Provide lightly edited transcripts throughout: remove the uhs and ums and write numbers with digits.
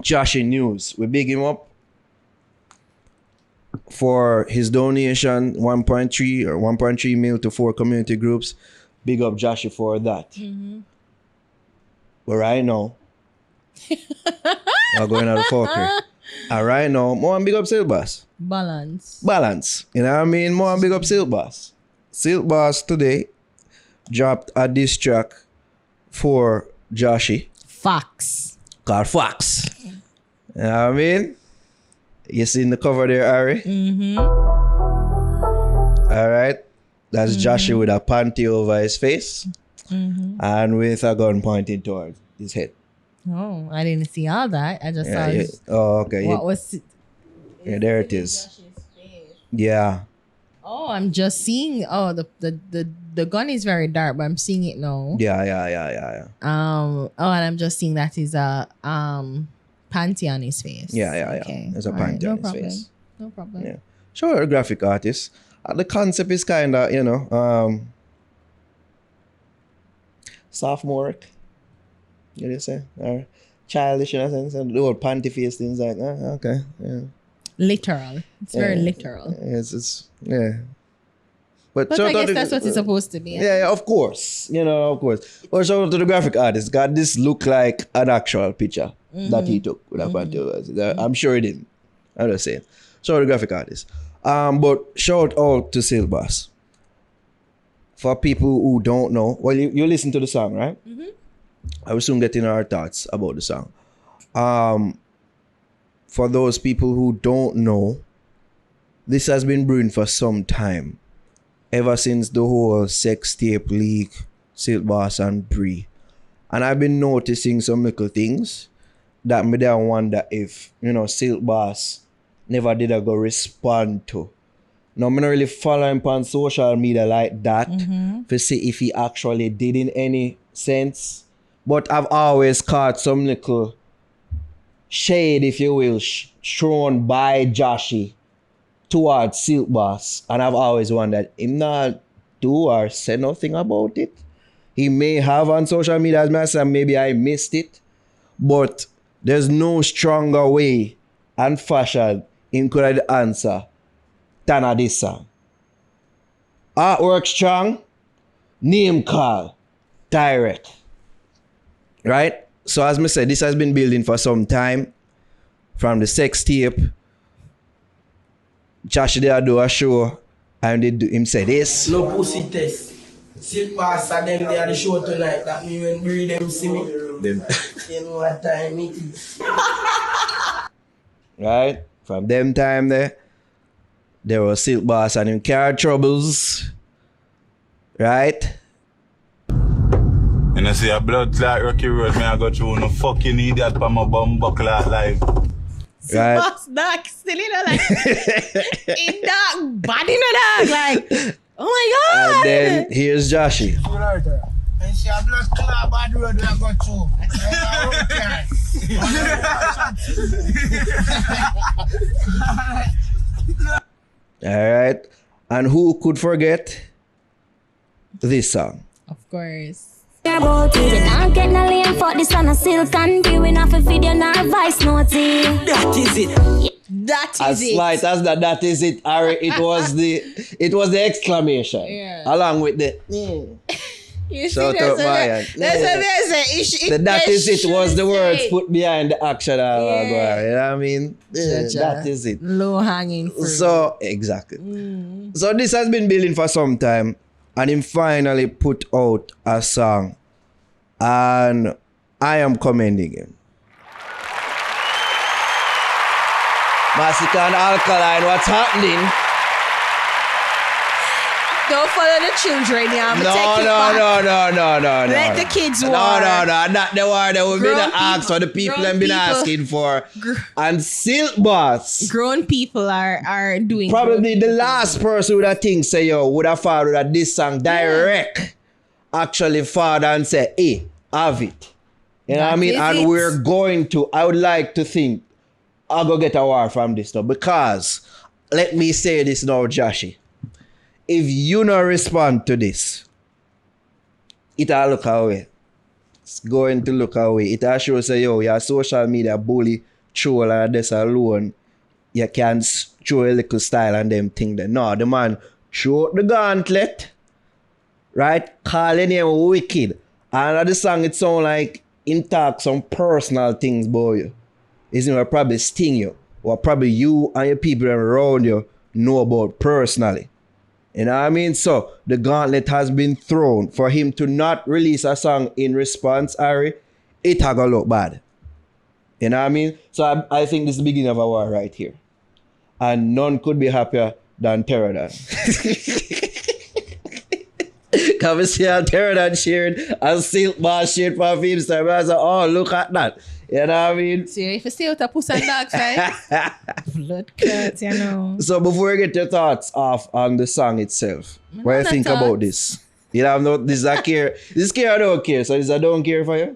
Jahshii News. We big him up for his donation, 1.3 or 1.3 mil to 4 community groups. Big up Jahshii for that. Mm-hmm. But right now, we're going out of fuckery. And right now, more and big up Silk Boss. Balance. You know what I mean? More and big up Silk Boss. Silk Boss today dropped a diss track for Jahshii. Fox. Called Fox. You know what I mean? You seen the cover there, Ari? Mm-hmm. All right. That's Jahshii with a panty over his face and with a gun pointing towards his head. Oh, I didn't see all that. I just saw okay. What was it? Yeah, there it is. Yeah. Oh, I'm just seeing. Oh, the gun is very dark, but I'm seeing it now. Yeah. Oh, and I'm just seeing that is a panty on his face. Yeah. Okay. There's a panty on his face. No problem. Yeah. Sure, a graphic artist. The concept is kind of, sophomoric. You know what say? Or childish in a sense. And the old panty face things like, okay. Yeah. Literal. It's very literal. It's But I guess that's what it's supposed to be. Yeah, of course. Of course. But shout out to the graphic artist. God, this look like an actual picture that he took with a panty. I'm sure he didn't. I'm just saying. Shout out to the graphic artist. But shout out to Silk Boss. For people who don't know, well, you listen to the song, right? Mm-hmm. I will soon get in our thoughts about the song. For those people who don't know, this has been brewing for some time. Ever since the whole sex tape leak, Silk Boss and Bree. And I've been noticing some little things that made me wonder if, Silk Boss never did I go respond to. Now, I'm not really following him on social media like that to see if he actually did in any sense. But I've always caught some little shade, if you will, thrown by Jahshii towards Silk Boss. And I've always wondered, him not do or say nothing about it. He may have on social media as myself, maybe I missed it. But there's no stronger way and fashion him could have the answer than a this song. Artwork strong, name call, direct. Right? So as I said, this has been building for some time. From the sex tape, Jahshii did do a show and him say this. No pussy test. Silk Boss and them they are the show tonight. That mean when Bree them see me. Them. You know what time it is. Right? From them time there was Silk Boss and him car troubles. Right? And I see a blood clot Rocky Road, I go through no fucking idiot for my bum buckle live. Right? Boss dark still in dark body in the dark like oh my god. And then here's Jahshii. And she a blood clot bad road we go through. Alright. And who could forget this song? Of course. About it, not get no lane for this on a silk and viewing off a video, not voice noting. That is it. That is As it. slight as that is it, Ari. It was the exclamation. Yeah. Along with the You see, shout out Brian. That is it was the words put behind the action. You know what I mean? That is it. Low hanging fruit. So exactly. So this has been building for some time. And him finally put out a song. And I am commending him. Massacre and Alkaline, what's happening? Don't follow the children, yeah. No. Let the kids war. No. Not the war that we've been asked for the people have been asking for. And Silk Boss. Grown people are doing Probably the last person would have think say, would have followed that this song direct. Actually father and say, hey, have it. You know what I mean? And we're going to, I would like to think, I'll go get a war from this now. Because, let me say this now, Jahshii. If you not respond to this, it'll look away. It's going to look away. It'll show say, yo, your social media bully troll and this alone. You can show a little style and them thing that. No, the man show the gauntlet. Right? Calling him wicked. And the song it sound like him talk some personal things about you. It's gonna probably sting you. Or probably you and your people around you know about personally. You know what I mean? So the gauntlet has been thrown for him to not release a song in response, Ari. It has gonna look bad. You know what I mean? So I think this is the beginning of a war right here. And none could be happier than Terror. Come and see how Terror shared and Silk Bar shared for Filmstar. I was like, oh, look at that. You know what I mean? See, if you stay out of puss and dog fight, blood cuts, you know. So before you get your thoughts off on the song itself, what do you think about this? You have no, this is a care. This care I don't care. So this I don't care for you?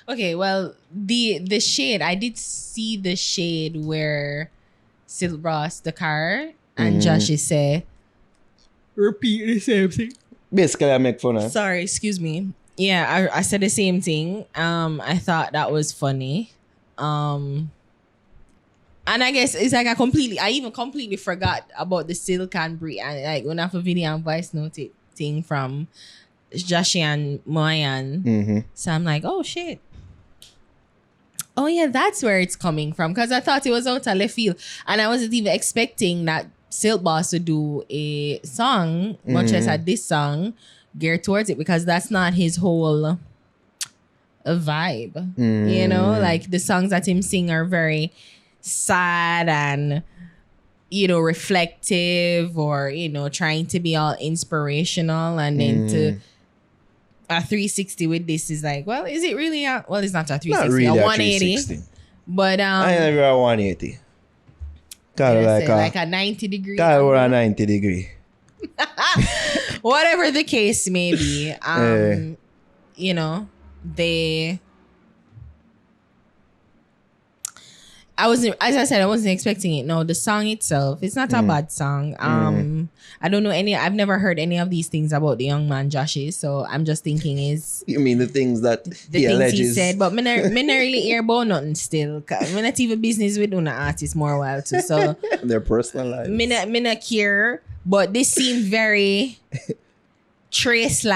Okay, well, the shade, I did see the shade where Silk Ross, the car, and Jahshii say, repeat the same thing. Basically, I make fun of. Sorry, excuse me. Yeah, I said the same thing. I thought that was funny. And I guess it's like I even completely forgot about the Silk and Brie. And like when I have a video and voice note thing from Jahshii and Moyan. So I'm like, oh shit. Oh yeah, that's where it's coming from. Because I thought it was out of left field. And I wasn't even expecting that Silk Boss to do a song, much as had this song, geared towards it. Because that's not his whole vibe. You know, like the songs that him sing are very sad and, you know, reflective or, you know, trying to be all inspirational. And then to a 360 with this is like, well, is it really well, it's not a 360, not really a a 180. 360. But I never a 180. Kind of like a 90 degree. Kind of a 90 degree. Whatever the case may be, you know, as I said, I wasn't expecting it. No, the song itself, it's not a bad song. I don't know I've never heard any of these things about the young man Jahshii, so I'm just thinking is You mean the things that the things alleges? he said, but me not really hear about nothing still. Me not even business with una artists more while too. So Their personal lives. me not care, but this seemed very Tracy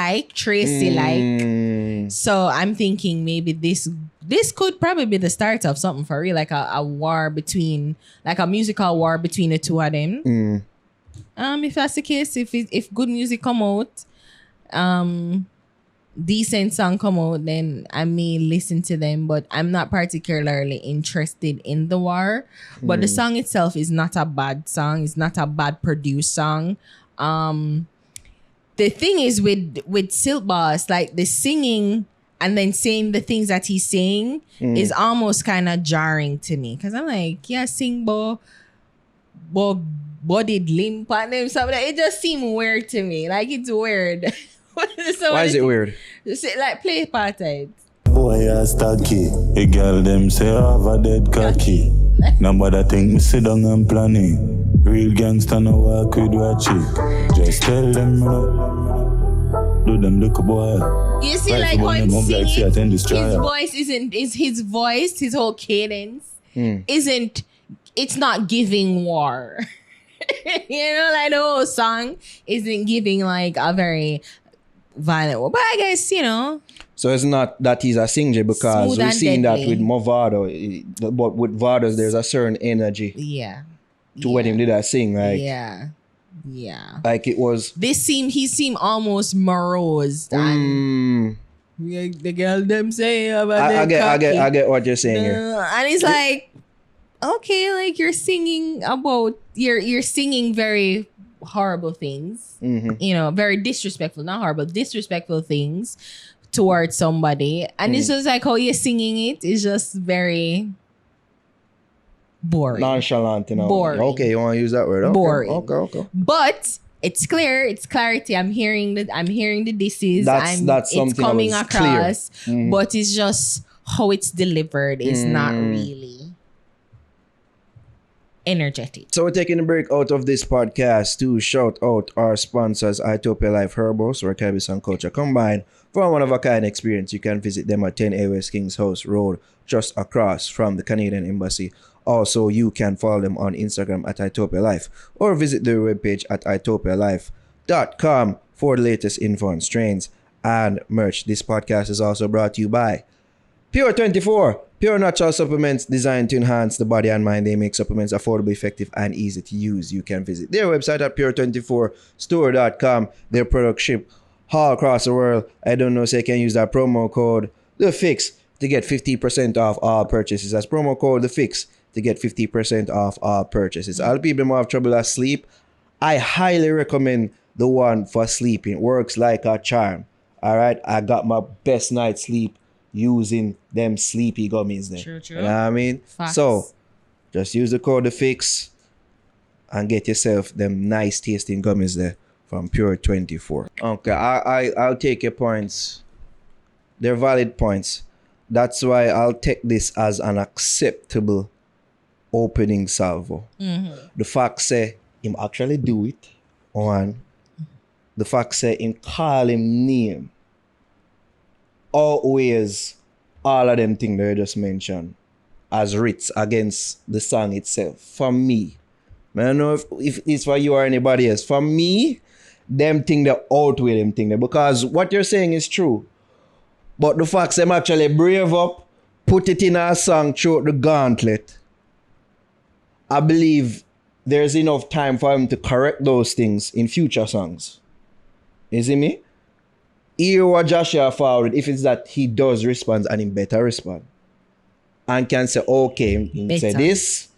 like. So I'm thinking maybe this could probably be the start of something for real, like a war between, like a musical war between the two of them. If that's the case, if good music come out, decent song come out, then I may listen to them, but I'm not particularly interested in the war. But the song itself is not a bad song. It's not a bad produced song. The thing is with Silk Boss, like the singing and then saying the things that he's saying is almost kind of jarring to me. Because I'm like, yeah, sing bodied limp and them stuff. It just seemed weird to me. Like, it's weird. So Why is it weird? Like, play part of it. Boy, I stocky. A girl them say I have a dead cocky. Nobody think me sit down and planning. Real gangster no walk with a chick. Just tell them do them look a boy. You see, Right, like for how them, him I'm like, see, I singing, attend this trial. his voice, his whole cadence isn't, it's not giving war. You know, like the whole song isn't giving like a very violent war. But I guess, you know. So it's not that he's a singer, because Smooth we've and seen that deadly. with Movado. But with Vados, there's a certain energy Yeah. to when him did that sing. Like, Yeah. like it was. He seemed almost morose. And the girl them say about I get what you're saying here. and it's like, okay, like you're singing about you're singing very horrible things, you know, very disrespectful, not horrible, disrespectful things towards somebody, and it's just like how you're singing it is just very boring. Nonchalant, you know. Boring. Okay, you want to use that word? Okay. Boring. Okay. But it's clear, it's clarity. I'm hearing the disses. That's something it's coming that was clear. across, but it's just how it's delivered is not really energetic. So we're taking a break out of this podcast to shout out our sponsors, Itopia Life Herbals, where cannabis and culture combine for a one-of-a-kind experience. You can visit them at 10 AOS Kings House Road, just across from the Canadian Embassy. Also, you can follow them on Instagram at Itopia Life or visit their webpage at itopialife.com for the latest info on strains and merch. This podcast is also brought to you by Pure 24, pure natural supplements designed to enhance the body and mind. They make supplements affordable, effective, and easy to use. You can visit their website at pure24store.com. Their products ship all across the world. I don't know, so you can use that promo code The Fix to get 50% off all purchases. That's promo code The Fix to get 50% off all purchases. All people who have trouble asleep, I highly recommend the one for sleeping. It works like a charm. All right, I got my best night's sleep using them sleepy gummies there. True. You know what I mean? Facts. So just use the code The Fix and get yourself them nice tasting gummies there from Pure 24. Okay, I'll take your points. They're valid points. That's why I'll take this as an acceptable opening salvo. The fact say him actually do it. One. The fact say him call him name. Always all of them things that you just mentioned as writs against the song itself. For me, I don't know if it's for you or anybody else. For me, them thing they outweigh them thing there, because what you're saying is true. But the fact them actually brave up, put it in a song throughout the gauntlet, I believe there's enough time for him to correct those things in future songs. You see me? Hear what Jahshii forward if it's that he does respond and he better respond. And can say, okay, he say this,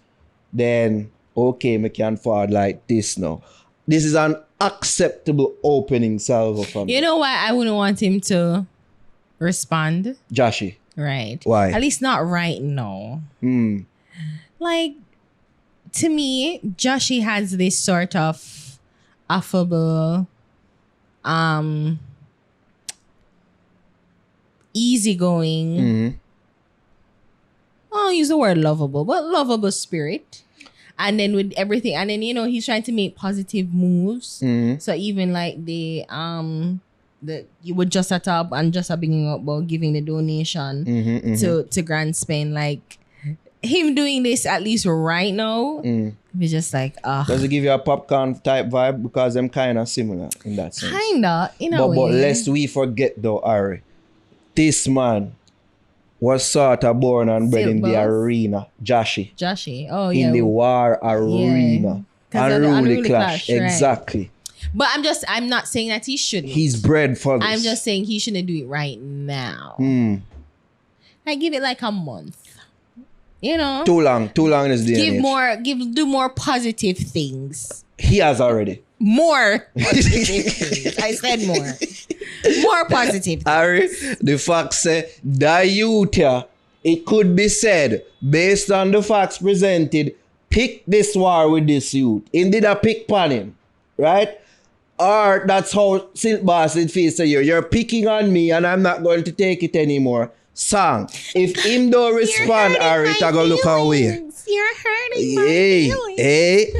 then okay, me can forward like this now. This is an acceptable opening salvo for me. You know why I wouldn't want him to respond? Jahshii. Right. Why? At least not right now. Like, to me, Jahshii has this sort of affable, easygoing, I'll use the word lovable, but lovable spirit. And then with everything, and then, you know, he's trying to make positive moves. So even like you would just set up and just beginning up about giving the donation to Grand Spain, like him doing this at least right now, it's just like, does it give you a popcorn type vibe? Because them kind of similar in that sense. Kinda, in a way. But lest we forget though, Ari, this man was sort of born and bred in the arena. Jahshii. Oh, yeah. In the war arena. Unruly clash. Right. Exactly. But I'm not saying that he shouldn't. He's bred for this. I'm just saying he shouldn't do it right now. I give it like a month. You know? Too long in his DNA. Do more positive things. He has already. More positive things. I said more. More positive. Ari, the fact say that youth here, it could be said, based on the facts presented, pick this war with this youth. Indeed a pick pan him. Right? Or that's how Silk Boss it feels to you. You're picking on me and I'm not going to take it anymore. Song. If him don't respond, Ari, I go look away. You're hurting my feelings. Hey.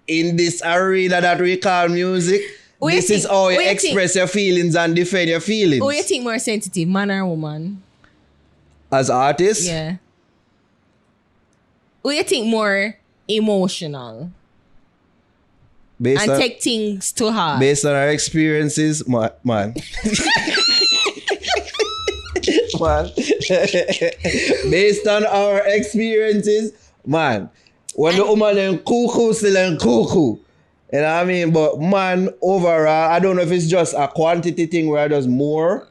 In this arena that we call music, this is how you express your feelings and defend your feelings. Who you think more sensitive, man or woman? As artists? Yeah. Who you think more emotional? Take things too hard? Based on our experiences, man. Based on our experiences, man. When the woman in cuckoo, still in cuckoo. You know what I mean? But man, overall, I don't know if it's just a quantity thing where there's more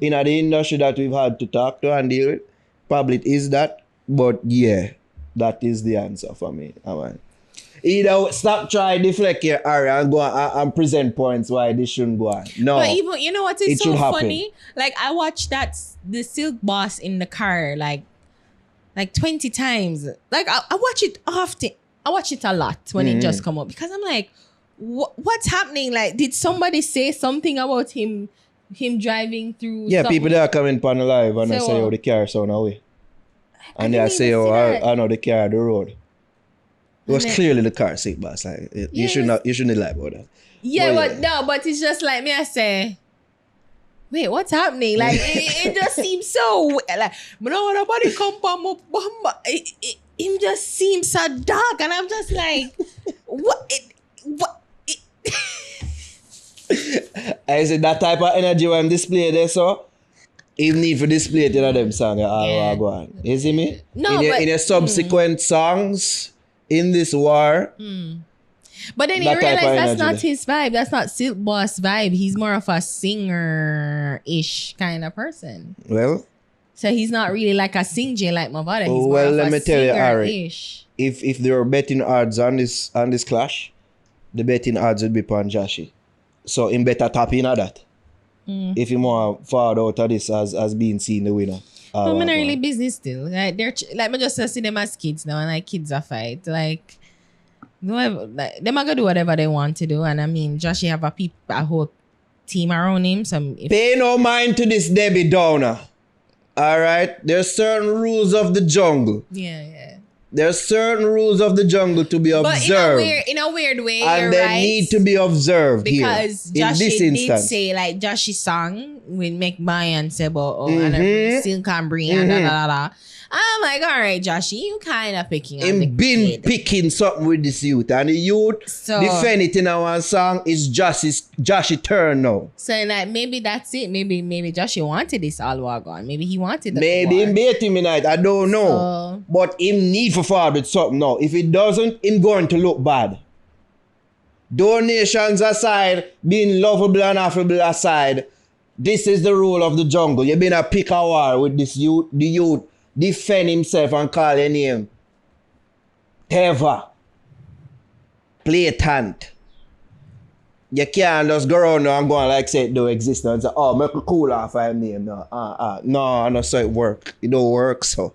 in the industry that we've had to talk to and deal with. Probably it is that. But yeah, that is the answer for me. Either stop trying to deflect your area and go and present points why this shouldn't go on. No. But even, you know what is so funny? Like, I watched the Silk Boss in the car like 20 times. Like, I watch it often. I watch it a lot when it just come up because I'm like, what's happening? Like, did somebody say something about him driving through? Yeah, people that are coming on the live and I say, oh, the car sound away. And they say, oh, I know the car the road. It was clearly the car seat, boss. Like you shouldn't lie about that. Yeah, But but it's just like me. I say, wait, what's happening? Like it just seems so like. But no, nobody come from it just seems so dark, and I'm just like, what? I said that type of energy when I'm displaying there, so even if you display it in them songs, go on. You see me? No, in your subsequent songs in this war. But then you realize that's not his vibe. That's not Silk Boss vibe. He's more of a singer-ish kind of person. Well, so he's not really like a sing-J like my brother. He's well, let me tell you, Ari, ish. if there were betting odds on this clash, the betting odds would be upon Jahshii. So him better tap in at that. If he more forward out of this as being seen the winner. But I'm not really business still. Like they're like me just see them as kids now, and like kids are fight. Like they might go do whatever they want to do, and I mean Jahshii have a whole team around him. Pay no mind to this Debbie Downer. All right, there's certain rules of the jungle. Yeah. There's certain rules of the jungle to be observed. But in a weird way, and you're they right. need to be observed because here. In this Jahshii did instance. say like Jahshii's song will make Mayan say about and still can bring and da da da. I'm like, all right, Jahshii, you kind of picking on the kid. Picking something with this youth, and the youth defend it in our song is Jahshii turn now. So like maybe that's it. Maybe Jahshii wanted this all war gone. Maybe he wanted the maybe war. him bait him tonight. I don't know. But him need for forward with something now. If it doesn't, him going to look bad. Donations aside, being lovable and affable aside, this is the rule of the jungle. You've been a pick a war with this youth. The youth defend himself and call your name. Teva. Blatant. You can't just go around now and go and like say it don't exist now and say, oh, make a cool off of him name. No, I know so it work. It don't work so.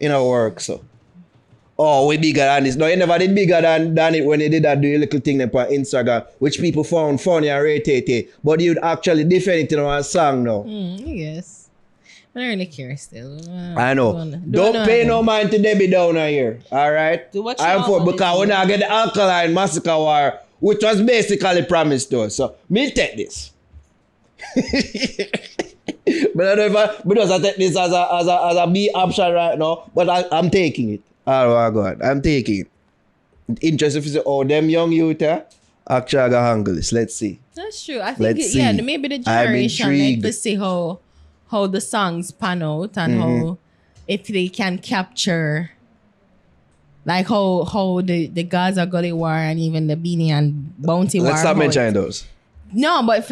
It don't work so. Oh, we bigger than this. No, you never did bigger than it when you did that do little thing on Instagram, which people found funny and rated. But you'd actually defend it in a song now. Yes. I don't really care still. I know. Don't pay no mind to Debbie Downer here. Alright? I'm for because when I get the Alkaline Massacre War, which was basically promised to us. So me take this. But I don't know if I take this as a B option right now, but I'm taking it. Oh God, I'm taking it. Interesting to see how them young youth actually gonna handle this. Let's see. That's true. I think maybe the generation like to see how the songs pan out and how if they can capture like how the Gaza Gully War and even the Beanie and Bounty War. Let's stop mentioning those. No, but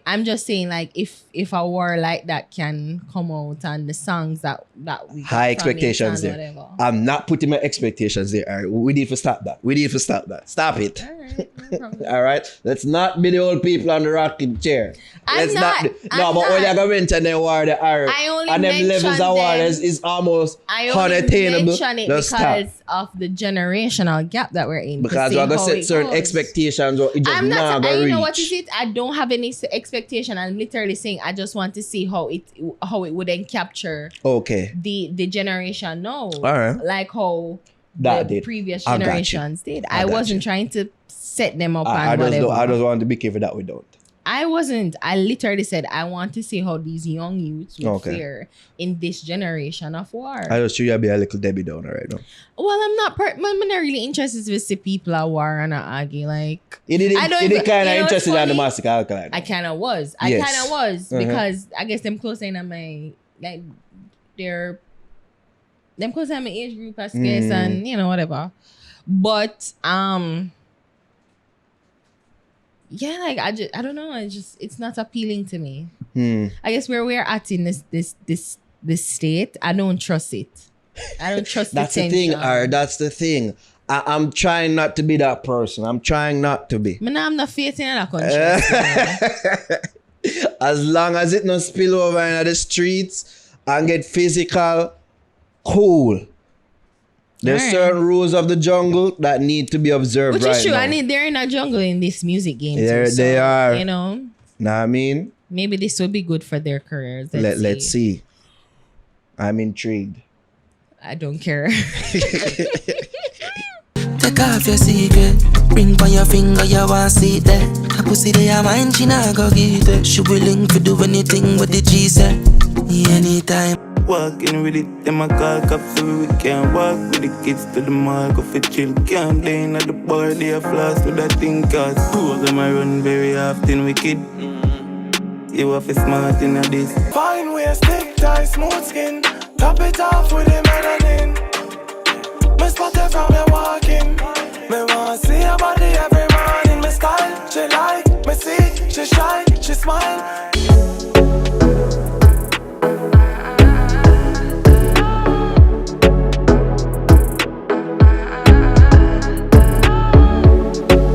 I'm just saying like if a war like that can come out and the songs that we high expectations there. Whatever. I'm not putting my expectations there. All right? We need to stop that. Stop it. All right, no problem. All right. Let's not be the old people on the rocking chair. I'm not. But when you're going to mention the war, the Arab, and them levels of war is almost unattainable. I only mention it because of the generational gap that we're in. Because we're going to set certain expectations or it just not going to reach. You know what is it? I don't have any expectation. I'm literally saying I just want to see how it would then capture the generation now. All right. Like how that the previous generations did. I wasn't trying to set them up and whatever. I just want to be careful that we don't. I wasn't. I literally said I want to see how these young youths would fare in this generation of war. I just show you be a little Debbie Downer right now. Well, I'm not really interested to see people at war and argue. Like, you didn't kind of interested in the Massacre Alkaline. I kind of was. Because I guess them close in my like they're them close in my age group, I guess, and whatever. But yeah, like I don't know. It's not appealing to me. I guess where we're at in this state, I don't trust it. I don't trust That's the thing, that's the thing. I'm trying not to be that person. I'm trying not to be. I'm not faith in that country. As long as it not spill over in the streets and get physical, cool. There's certain rules of the jungle that need to be observed. Which is true. Now. I mean, they're in a jungle in this music game. They are. You know. Know what I mean? Maybe this will be good for their careers. Let's see. I'm intrigued. I don't care. The take off your secret. Ring by your finger, you want see it there. A pussy they a mine, she not go get it. She willing to do anything with the G set. Anytime. Walking with it, them a call cops so we can't walk with the kids to the mall. Go for chill, can't play at the bar. They a floss with that thing cause two of them I run very often wicked. You have a smart in this. Fine waist, thick tie, smooth skin. Top it off with it.